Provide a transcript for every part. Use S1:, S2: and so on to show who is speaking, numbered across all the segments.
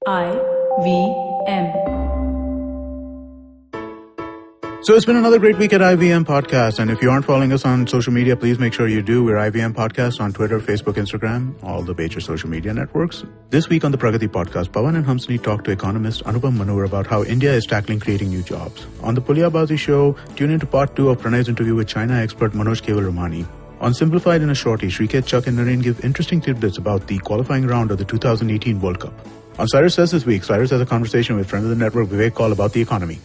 S1: IVM.
S2: So it's been another great week at IVM Podcast, and if you aren't following us on social media, please make sure you do. We're IVM Podcast on Twitter, Facebook, Instagram, all the major social media networks. This week on the Pragati Podcast, Pawan and Hamsini talk to economist Anupam Manur about how India is tackling creating new jobs. On the Pulyabazi show, tune into part 2 of Pranay's interview with China expert Manoj Keval Ramani. On Simblified in a Shorty, Srikeit, Chuck and Naren give interesting tidbits about the qualifying round of the 2018 World Cup. On Cyrus Says this week, Cyrus has a conversation with friend of the network Vivek Kaul about the economy.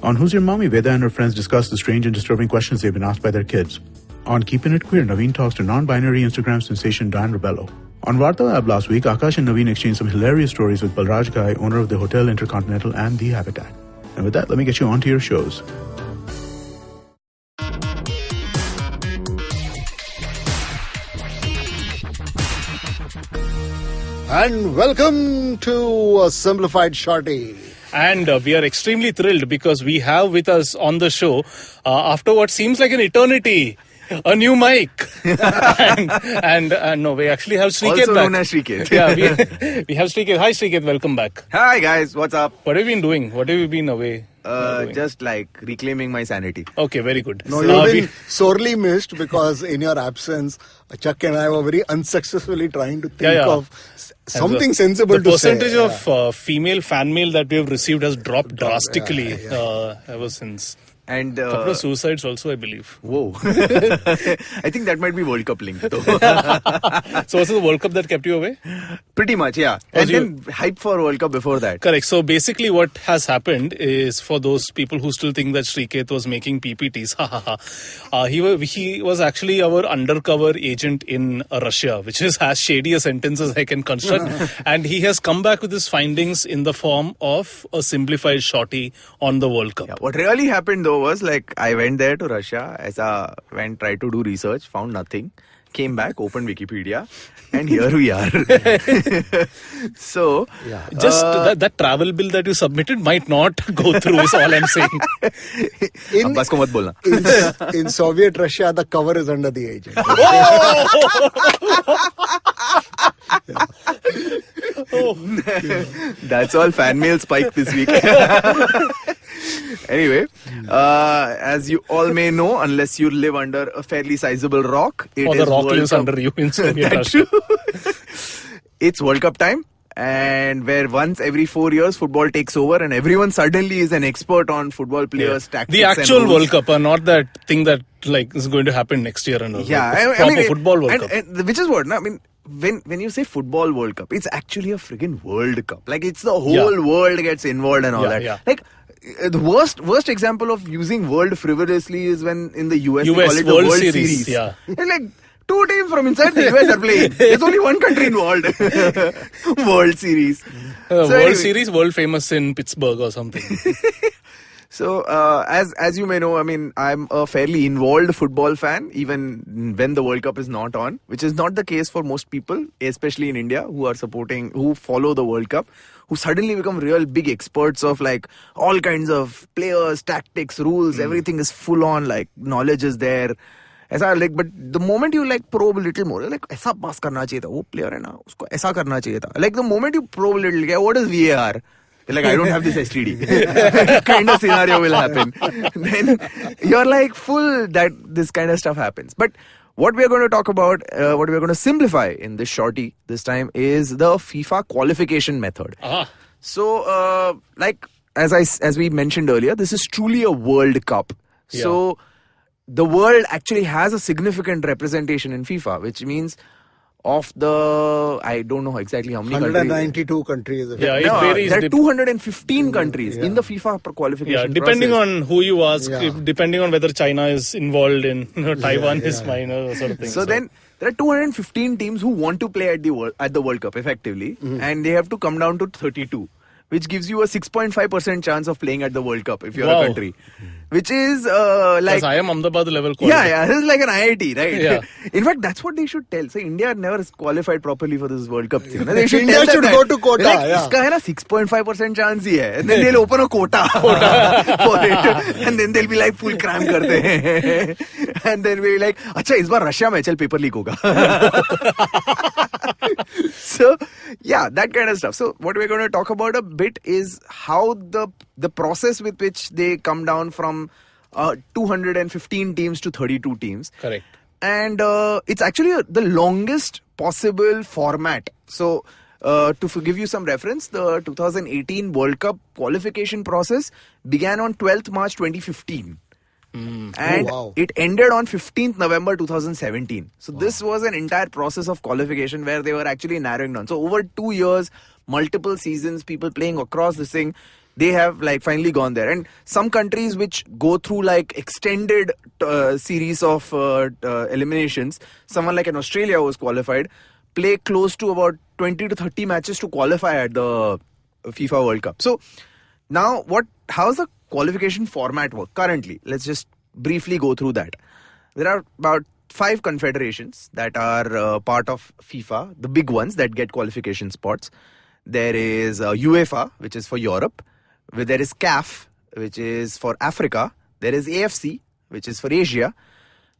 S2: On Who's Your Mommy, Veda and her friends discuss the strange and disturbing questions they've been asked by their kids. On Keeping It Queer, Naveen talks to non-binary Instagram sensation Diane Rebello. On Varta Lab last week, Akash and Naveen exchanged some hilarious stories with Balraj Ghai, owner of the Hotel Intercontinental and The Habitat. And with that, let me get you on to your shows.
S3: And welcome to a Simplified Shorty.
S4: And we are extremely thrilled because we have with us on the show, after what seems like an eternity, a new mic. and no, we actually have Srikeit
S5: also
S4: back.
S5: known as Srikeit.
S4: Yeah, we have Srikeit. Hi Srikeit, welcome back.
S5: Hi guys, what's up?
S4: What have you been doing? What have you been away?
S5: Just like reclaiming my sanity.
S4: Okay, very good.
S3: No, you've been sorely missed because in your absence, Chuck and I were very unsuccessfully trying to think of something sensible to say.
S4: The percentage of female fan mail that we have received has dropped drastically ever since.
S5: And
S4: a couple of suicides also, I believe.
S5: Whoa. I think that might be World Cup linked though.
S4: So was it the World Cup that kept you away?
S5: Pretty much, yeah. And then hype for World Cup before that.
S4: Correct. So basically what has happened is, for those people who still think that Srikeit was making PPTs, he was actually our undercover agent in Russia, which is as shady a sentence as I can construct. And he has come back with his findings in the form of a simplified shorty on the World Cup.
S5: Yeah, what really happened though was, like, I went there to Russia, tried to do research, found nothing, came back, opened Wikipedia, and here we are. So,
S4: just that travel bill that you submitted might not go through is all I'm saying.
S3: In Soviet Russia, the cover is under the agent.
S5: That's all fan mail spike this week. Anyway, as you all may know, unless you live under a fairly sizable rock,
S4: or the rock lives under you in Soviet Russia.
S5: It's World Cup time, and where once every 4 years football takes over and everyone suddenly is an expert on football players' tactics.
S4: The actual World Cup, not that thing that is going to happen next year and all.
S5: Yeah,
S4: proper football World Cup.
S5: And which is what, I mean, when you say football World Cup, it's actually a friggin' World Cup. Like, it's the whole world gets involved and all that.
S4: Yeah.
S5: Like, the worst example of using world frivolously is when in the US they call it the World Series.
S4: Yeah.
S5: And like, 2 teams from inside the US are playing. There's only one country involved. World Series.
S4: World Series, world famous in Pittsburgh or something.
S5: So, as you may know, I mean, I'm a fairly involved football fan, even when the World Cup is not on, which is not the case for most people, especially in India, who follow the World Cup, who suddenly become real big experts of, like, all kinds of players, tactics, rules, everything is full on, like, knowledge is there. But the moment you, like, probe a little more, like, ऐसा pass करना चाहिए था, वो player है ना, उसको ऐसा करना चाहिए था. Like, the moment you probe a little, what is VAR? Like, I don't have this STD. Kind of scenario will happen. Then you're like full that this kind of stuff happens. But what we're going to talk about, what we're going to simplify in this shorty this time is the FIFA qualification method. So, like, as we mentioned earlier, this is truly a World Cup. Yeah. So, the world actually has a significant representation in FIFA, which means of the, I don't know exactly how many
S3: 192 countries.
S4: Yeah, it varies.
S5: There are 215 countries in the FIFA qualification
S4: process. Depending on who you ask, depending on whether China is involved in, Taiwan is minor or sort of thing.
S5: So then there are 215 teams who want to play at the World Cup effectively, and they have to come down to 32. which gives you a 6.5% chance of playing at the World Cup if you're a country. Which is like...
S4: I am Ahmedabad level quality.
S5: Yeah, this is like an IIT, right?
S4: Yeah.
S5: In fact, that's what they should tell. So India never qualified properly for this World Cup thing. They should
S3: India should go to quota.
S5: Like, iska hai na 6.5% chance hi hai. And then they'll open a quota for it. And then they'll be like, full cram karte hain. And then we'll be like, acha, is baar Russia mein chal paper leak hoga. So, yeah, that kind of stuff. So, what we're going to talk about a bit is how the process with which they come down from 215 teams to 32 teams.
S4: Correct.
S5: And it's actually the longest possible format. So, to give you some reference, the 2018 World Cup qualification process began on 12th March 2015. And it ended on 15th November 2017. So this was an entire process of qualification where they were actually narrowing down. So over 2 years, multiple seasons, people playing across this thing, they have like finally gone there. And some countries which go through like extended series of eliminations, someone like in Australia who was qualified, play close to about 20 to 30 matches to qualify at the FIFA World Cup. So now how's the qualification format work currently? Let's just briefly go through that. There are about 5 confederations that are part of FIFA, the big ones that get qualification spots. There is UEFA, which is for Europe. There is CAF, which is for Africa. There is AFC, which is for Asia.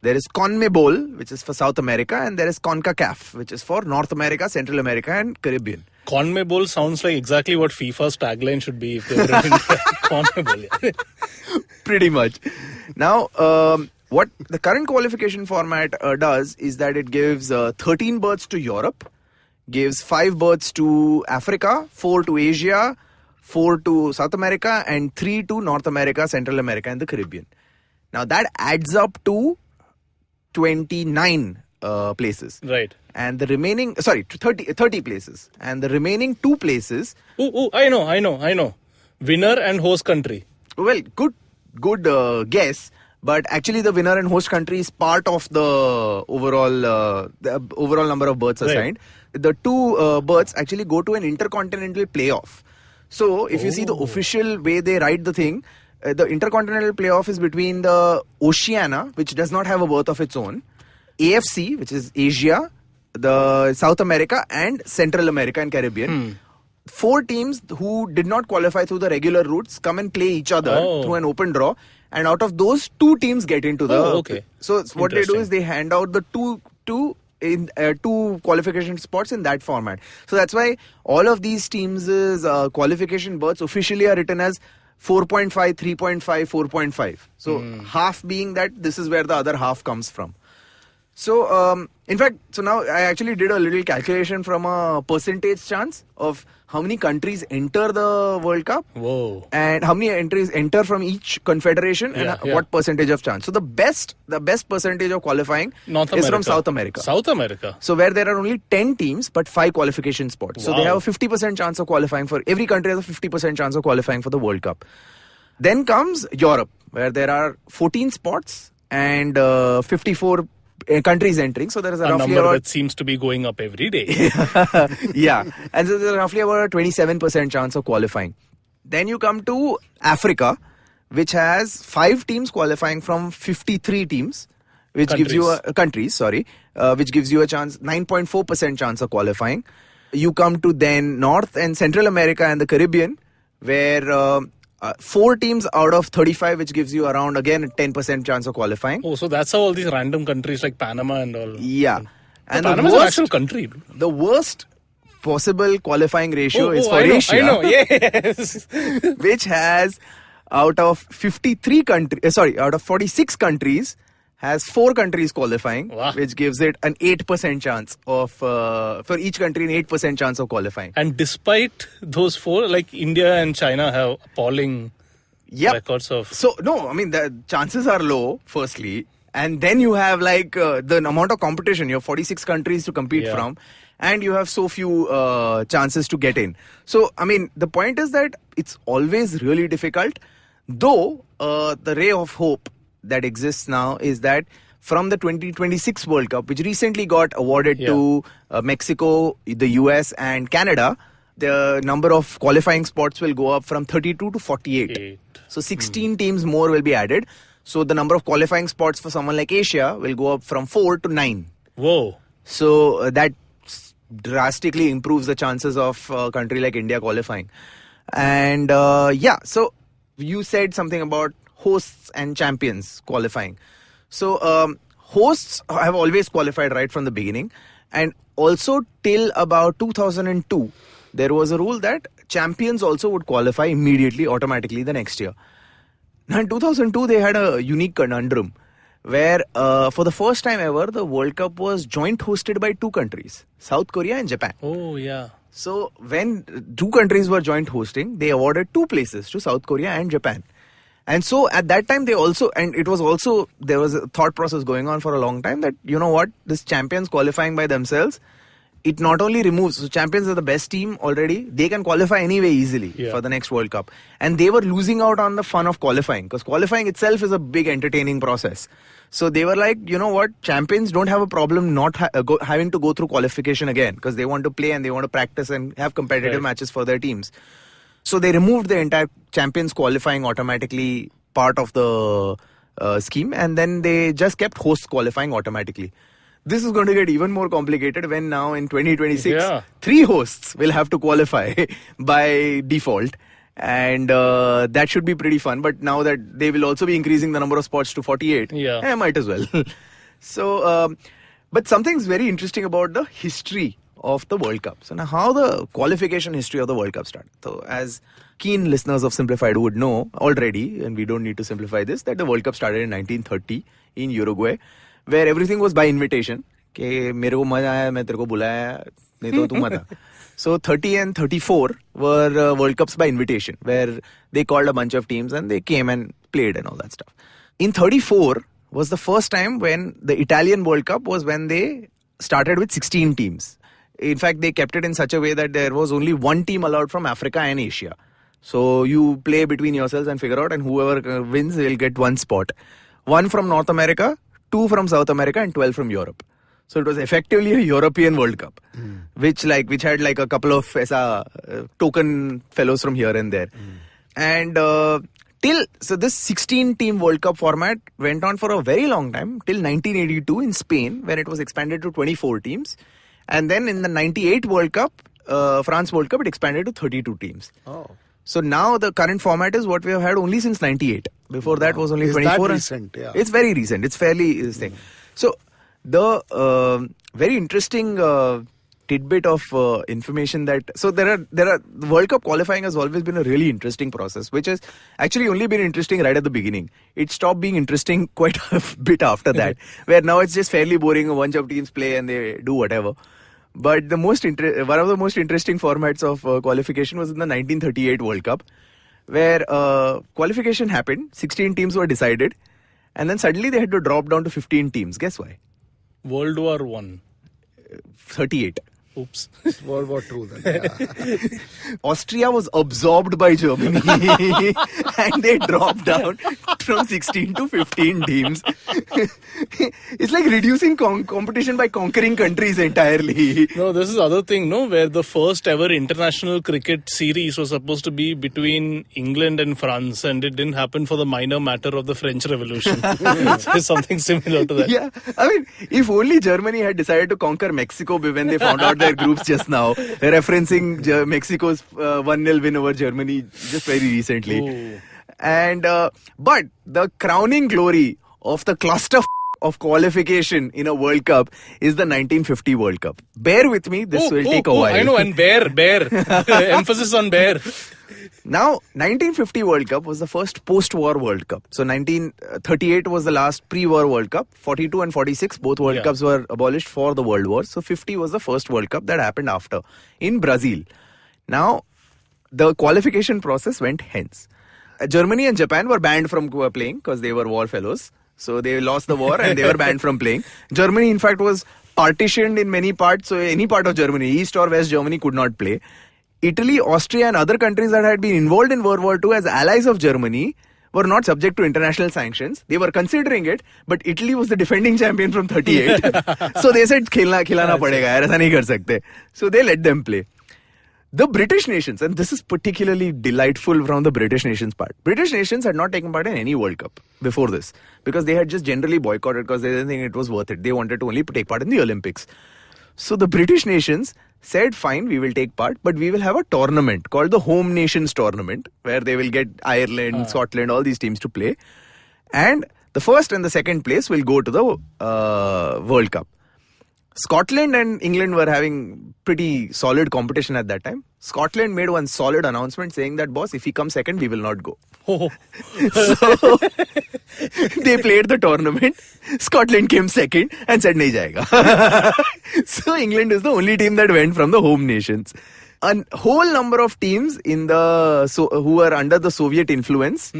S5: There is CONMEBOL, which is for South America. And there is CONCACAF, which is for North America, Central America and Caribbean.
S4: CONMEBOL sounds like exactly what FIFA's tagline should be if they were in India. CONMEBOL, yeah.
S5: Pretty much. Now, what the current qualification format does is that it gives 13 berths to Europe, gives 5 berths to Africa, 4 to Asia, 4 to South America, and 3 to North America, Central America, and the Caribbean. Now, that adds up to 29 places.
S4: Right.
S5: And the remaining, 30 places. And the remaining 2 places...
S4: I know. Winner and host country.
S5: Well, good guess. But actually the winner and host country is part of the overall number of berths assigned. Right. The 2 berths actually go to an intercontinental playoff. So if you see the official way they write the thing, the intercontinental playoff is between the Oceania, which does not have a berth of its own, AFC, which is Asia, the South America and Central America and Caribbean. 4 teams who did not qualify through the regular routes come and play each other through an open draw, and out of those 2 teams get into the... So what they do is they hand out the two qualification spots in that format. So that's why all of these teams' qualification berths officially are written as 4.5, 3.5, 4.5. So half being that this is where the other half comes from. So, in fact, so now I actually did a little calculation from a percentage chance of how many countries enter the World Cup.
S4: Whoa.
S5: And how many entries enter from each confederation and what percentage of chance. So the best percentage of qualifying is from South America.
S4: South America.
S5: So where there are only 10 teams but 5 qualification spots. So they have a 50% chance of qualifying for, every country has a 50% chance of qualifying for the World Cup. Then comes Europe, where there are 14 spots and 54 countries entering. So there is a roughly
S4: number that seems to be going up every day.
S5: Yeah. And so there's roughly about a 27% chance of qualifying. Then you come to Africa, which has 5 teams qualifying from 53 teams, which gives you which gives you a chance, 9.4% chance of qualifying. You come to then North and Central America and the Caribbean, where 4 teams out of 35, which gives you around, again, a 10% chance of qualifying.
S4: Oh, so that's how all these random countries like Panama and all.
S5: Yeah.
S4: And Panama is an actual country.
S5: The worst possible qualifying ratio is for Asia.
S4: I know, yes.
S5: Which has, out of 46 countries, has 4 countries qualifying, which gives it an 8% chance of, for each country, an 8% chance of qualifying.
S4: And despite those 4, like India and China have appalling records of...
S5: So, no, I mean, the chances are low, firstly. And then you have like the amount of competition. You have 46 countries to compete from. And you have so few chances to get in. So, I mean, the point is that it's always really difficult. Though, the ray of hope that exists now is that from the 2026 World Cup, which recently got awarded to Mexico, the US and Canada, the number of qualifying spots will go up from 32 to 48. So 16 teams more will be added. So the number of qualifying spots for someone like Asia will go up from 4 to 9.
S4: Whoa.
S5: So that drastically improves the chances of a country like India qualifying. And so you said something about hosts and champions qualifying. So hosts have always qualified right from the beginning. And also till about 2002, there was a rule that champions also would qualify immediately, automatically the next year. Now in 2002, they had a unique conundrum where for the first time ever, the World Cup was joint hosted by two countries, South Korea and Japan.
S4: Oh, yeah.
S5: So when two countries were joint hosting, they awarded two places to South Korea and Japan. And so at that time, there was a thought process going on for a long time that, you know what, this champions qualifying by themselves, it not only removes, so champions are the best team already, they can qualify anyway easily for the next World Cup. And they were losing out on the fun of qualifying, because qualifying itself is a big entertaining process. So they were like, you know what, champions don't have a problem not having to go through qualification again, because they want to play and they want to practice and have competitive matches for their teams. So they removed the entire champions qualifying automatically part of the scheme, and then they just kept hosts qualifying automatically. This is going to get even more complicated when now in 2026, 3 hosts will have to qualify by default. And that should be pretty fun. But now that they will also be increasing the number of spots to 48, might as well. So, but something's very interesting about the history of the World Cup. So now how the qualification history of the World Cup started. So as keen listeners of Simplified would know already, and we don't need to simplify this, that the World Cup started in 1930 in Uruguay, where everything was by invitation. कि मेरे को मजा आया, मैं तेरे को बुलाया, नहीं तो तू मत आ. So 30 and 34 were World Cups by invitation, where they called a bunch of teams and they came and played and all that stuff. In 34 was the first time when the Italian World Cup was when they started with 16 teams. In fact, they kept it in such a way that there was only one team allowed from Africa and Asia. So you play between yourselves and figure out, and whoever wins will get one spot. 1 from North America, 2 from South America, and 12 from Europe. So it was effectively a European World Cup, which had like a couple of token fellows from here and there. And so this 16-team World Cup format went on for a very long time, till 1982 in Spain, when it was expanded to 24 teams. And then in the 98 World Cup, France World Cup, it expanded to 32 teams.
S3: Oh.
S5: So now the current format is what we have had only since 98. Before that was only 24.
S3: That recent? Yeah.
S5: It's very recent. It's fairly this thing. So the very interesting tidbit of information that the World Cup qualifying has always been a really interesting process, which has actually only been interesting right at the beginning. It stopped being interesting quite a bit after that, where now it's just fairly boring. A bunch of teams play and they do whatever. But the one of the most interesting formats of qualification was in the 1938 World Cup, where qualification happened, 16 teams were decided, and then suddenly they had to drop down to 15 teams. Guess why?
S4: World War I.
S5: 38.
S4: Oops.
S3: World War II then. Yeah.
S5: Austria was absorbed by Germany and they dropped down from 16 to 15 teams. It's like reducing competition by conquering countries entirely.
S4: No, this is other thing, where the first ever international cricket series was supposed to be between England and France, and it didn't happen for the minor matter of the French Revolution. It's something similar to that.
S5: Yeah, I mean, if only Germany had decided to conquer Mexico when they found out their groups just now, referencing Mexico's 1-0 win over Germany just very recently.
S4: Ooh.
S5: And but the crowning glory of the cluster of qualification in a World Cup is the 1950 World Cup. Bear with me, this will take a while.
S4: I know, and bear. Emphasis on bear.
S5: Now, 1950 World Cup was the first post-war World Cup. So 1938 was the last pre-war World Cup. 42 and 46, both World Cups were abolished for the World War. So 50 was the first World Cup that happened after in Brazil. Now, the qualification process went hence. Germany and Japan were banned from playing because they were war fellows. So they lost the war and they were banned from playing. Germany, in fact, was partitioned in many parts. So any part of Germany, East or West Germany, could not play. Italy, Austria and other countries that had been involved in World War II as allies of Germany were not subject to international sanctions. They were considering it, but Italy was the defending champion from 38. So they said, khilana padega, aisa nahi kar sakte. So they let them play. The British nations, and this is particularly delightful from the British nations part. British nations had not taken part in any World Cup before this because they had just generally boycotted because they didn't think it was worth it. They wanted to only take part in the Olympics. So the British nations said, fine, we will take part, but we will have a tournament called the Home Nations Tournament where they will get Ireland, Scotland, all these teams to play. And the first and the second place will go to the World Cup. Scotland and England were having pretty solid competition at that time. Scotland made one solid announcement saying that, boss, if he comes second, we will not go.
S4: Oh.
S5: So they played the tournament. Scotland came second and said, nahi jayega. So England is the only team that went from the home nations. A whole number of teams in who were under the Soviet influence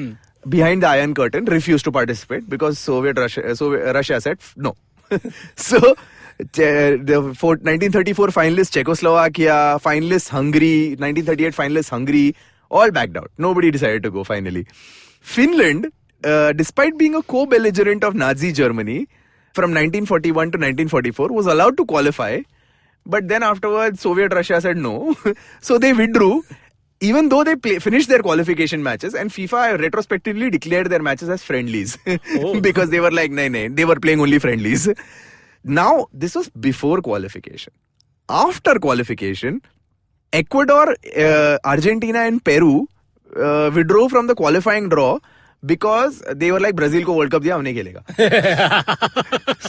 S5: behind the Iron Curtain refused to participate because Russia said no. So the 1934 finalists Czechoslovakia, finalists Hungary, 1938 finalists Hungary, all backed out. Nobody decided to go finally. Finland, despite being a co-belligerent of Nazi Germany from 1941 to 1944, was allowed to qualify. But then afterwards, Soviet Russia said no. So they withdrew, even though they finished their qualification matches, and FIFA retrospectively declared their matches as friendlies. Because they were like, they were playing only friendlies. Now, this was before qualification. After qualification, Ecuador, Argentina and Peru withdrew from the qualifying draw because they were like, Brazil ko World Cup diya, humne khelega.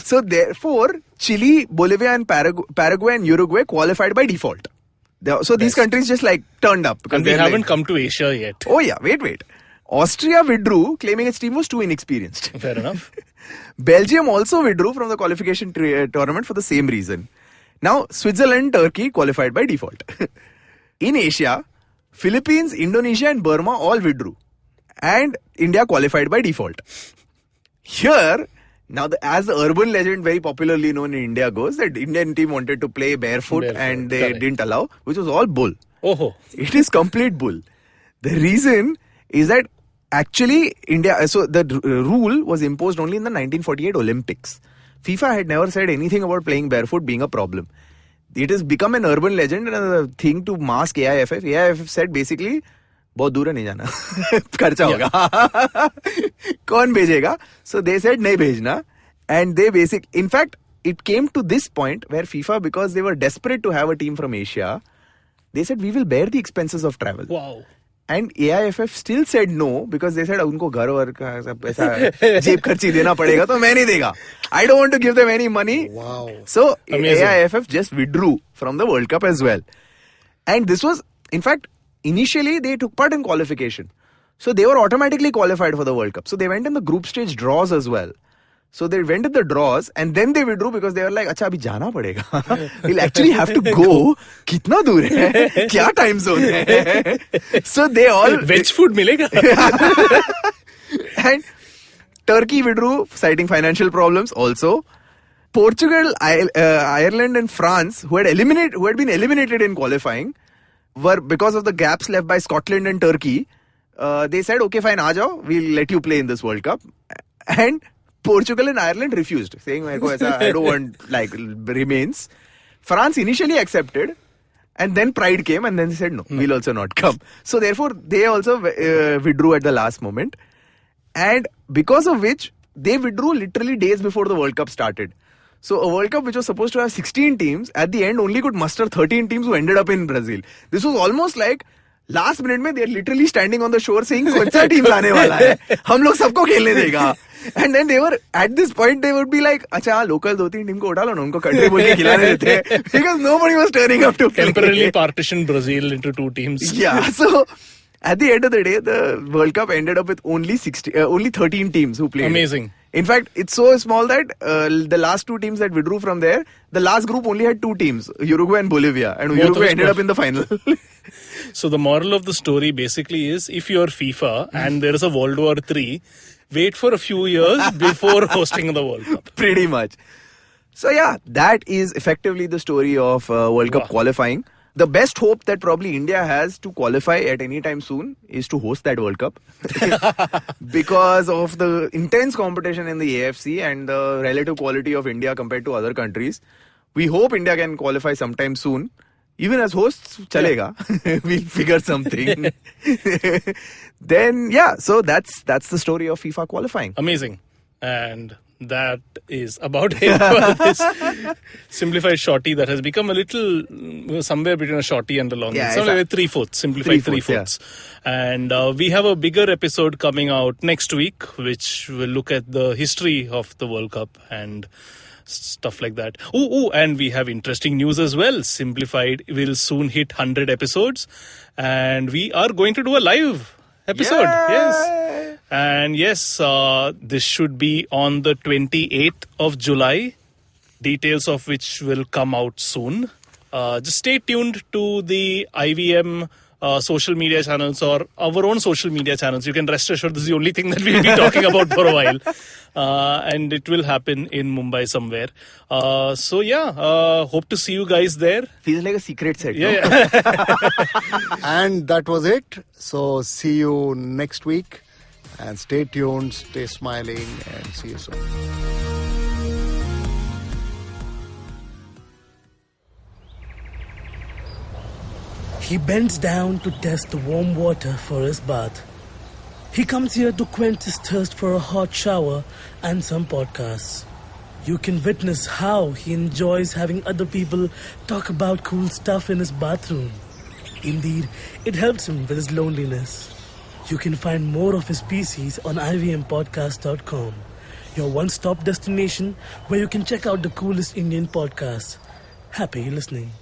S5: So therefore, Chile, Bolivia and Paraguay and Uruguay qualified by default. So these countries just like turned up.
S4: And we haven't come to Asia yet.
S5: Oh yeah, wait. Austria withdrew, claiming its team was too inexperienced.
S4: Fair enough.
S5: Belgium also withdrew from the qualification tournament for the same reason. Now, Switzerland, Turkey qualified by default. In Asia, Philippines, Indonesia and Burma all withdrew. And India qualified by default. Here, now as the urban legend very popularly known in India goes, that Indian team wanted to play barefoot and they didn't allow, which was all bull.
S4: Oh.
S5: It is complete bull. The reason is that actually India, so the rule was imposed only in the 1948 Olympics. FIFA had never said anything about playing barefoot being a problem. It has become an urban legend and a thing to mask AIFF. AIFF said basically, बहुत दूर है नहीं जाना खर्चा होगा कौन भेजेगा. So they said नहीं भेजना, and they in fact it came to this point where FIFA, because they were desperate to have a team from Asia, they said we will bear the expenses of travel.
S4: Wow.
S5: And AIFF still said no because they said उनको घर और का पैसा जेब खर्ची देना पड़ेगा तो मैं नहीं देगा. I don't want to give them any money.
S3: Wow.
S5: So
S4: Amazing.
S5: AIFF just withdrew from the World Cup as well. And this was, in fact, initially they took part in qualification. So they were automatically qualified for the World Cup. So they went in the group stage draws as well. So they went in the draws and then they withdrew because they were like, अच्छा अभी जाना पड़ेगा. We'll actually have to go. कितना दूर है? क्या time zone है? So they all...
S4: Veg food मिलेगा.
S5: And Turkey withdrew, citing financial problems also. Portugal, Ireland and France, who had been eliminated in qualifying, were, because of the gaps left by Scotland and Turkey, they said, okay, fine, aa jao, we'll let you play in this World Cup. And Portugal and Ireland refused, saying, I don't want remains. France initially accepted, and then pride came, and then they said, no, we'll also not come. So therefore, they also withdrew at the last moment. And because of which, they withdrew literally days before the World Cup started. So a World Cup which was supposed to have 16 teams, at the end only could muster 13 teams who ended up in Brazil. This was almost like last minute mein, they are literally standing on the shore saying, "Kaun-sa team aane wala hai? Hum log sabko khelne dega." And then they were, at this point, they would be like, "Acha, local 2-3 team ko utha lo na, unko country bol ke khilane dete." Because nobody was turning up to play.
S4: Temporarily partitioned Brazil into 2 teams.
S5: Yeah, so at the end of the day, the World Cup ended up with only 13 teams who played.
S4: Amazing.
S5: In fact, it's so small that the last 2 teams that withdrew from there, the last group only had 2 teams, Uruguay and Bolivia. And Uruguay ended up in the final.
S4: So the moral of the story basically is, if you're FIFA and there is a World War III, wait for a few years before hosting the World Cup.
S5: Pretty much. So yeah, that is effectively the story of World Cup qualifying. The best hope that probably India has to qualify at any time soon is to host that World Cup. Because of the intense competition in the AFC and the relative quality of India compared to other countries. We hope India can qualify sometime soon. Even as hosts, chalega. We'll figure something. Then, yeah, so that's the story of FIFA qualifying.
S4: Amazing. And that is about it for this simplified shorty that has become a little somewhere between a shorty and a long.
S5: Yeah,
S4: somewhere like 3/4, simplified 3/4. Yeah. And we have a bigger episode coming out next week, which will look at the history of the World Cup and stuff like that. And we have interesting news as well. Simplified will soon hit 100 episodes, and we are going to do a live episode.
S5: Yay!
S4: Yes. And yes, this should be on the 28th of July, details of which will come out soon. Just stay tuned to the IVM social media channels or our own social media channels. You can rest assured this is the only thing that we'll be talking about for a while. And it will happen in Mumbai somewhere. Hope to see you guys there.
S5: Feels like a secret set.
S4: Yeah.
S3: And that was it. So see you next week. And stay tuned, stay smiling, and see you soon.
S1: He bends down to test the warm water for his bath. He comes here to quench his thirst for a hot shower and some podcasts. You can witness how he enjoys having other people talk about cool stuff in his bathroom. Indeed, it helps him with his loneliness. You can find more of his species on ivmpodcast.com, your one-stop destination where you can check out the coolest Indian podcasts. Happy listening.